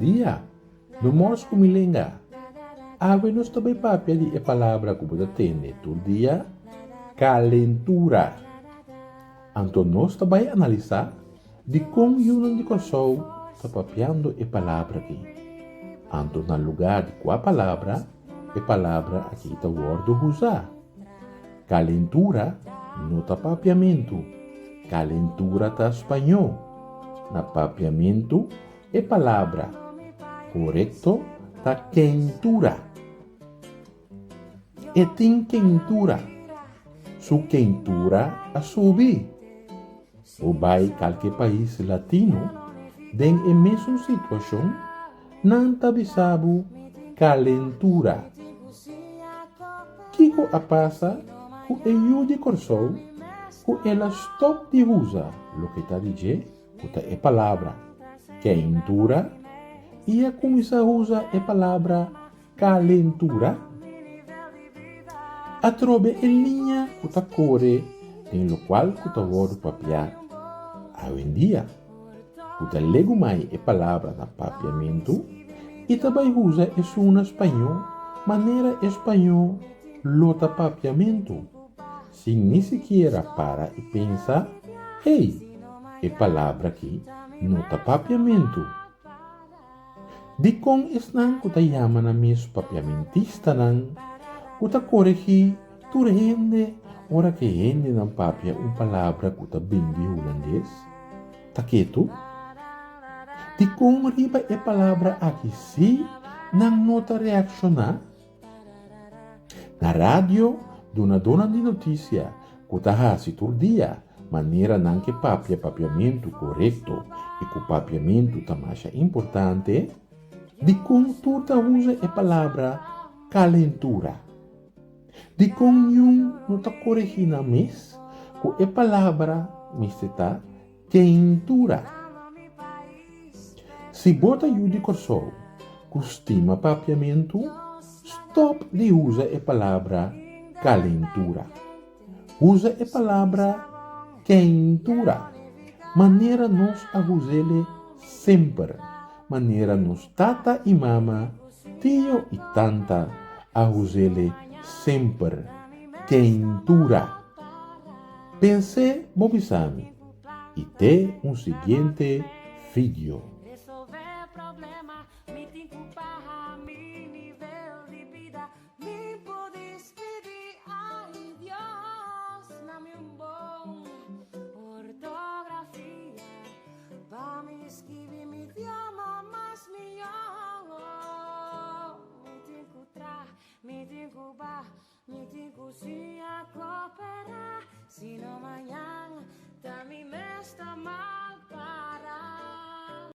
dia, no mors kumilenga. Ave nos também papia de a palavra que você tem todo dia, calentura. Então nós também analisar de como o de corso está papiando a palavra aqui. Então no lugar de qual palavra, a palavra aqui está word usar. Calentura no está papiamento. Calentura está espanhol. Na papiamento é palavra. Correto está quentura. E tem quentura. Su quentura a subir. O vai qualquer país latino, tem a mesma situação, não tabi sabe calentura. Kiko a passa, o eu de corso, o ela stop de usa, lo que está dizendo, é palavra quentura, e a começa a usar a palavra calentura. A trobe em linha kuta core, em lo qual kuta word papiar. Hoje em dia, kuta lego mai a palavra na papiamento e também usa isso na espanhol, maneira espanhol lota papiamento. Sem nem sequer para e pensa, hey, a palavra aqui nota papiamento. De com esnan kuta yama na mes papiamentista nan, kuta corrigir tu rende, ora que rende na papia palavra kuta bem de holandês. Taketo? De como riba a palavra aqui se não nota reaccionar? Na rádio, dona de notícia, kuta hasi tur dia, maneira não que papiamento correto e que o papiamento tamasha importante, de como tu usa a palavra calentura. De como não está corrigindo a mes, com a palavra misteta quentura. Se bota de corso, costuma papiamento, stop de usa a palavra calentura. Usa a palavra quentura. Maneira nos aguzele sempre. Maneira nos tata e mama, tio e tanta, aguzele sempre. Quentura. Pense, Bobisami, e te seguinte vídeo. Resolver problema, me tem culpa, mi nível de vida, me podes pedir, ai Dios, dame bom ortografia, para me escrever mi idioma mais melhor. Me tem culpa, me tem culpa, me tem cozinha cooperar, se não amanhã, tá me mesta mal.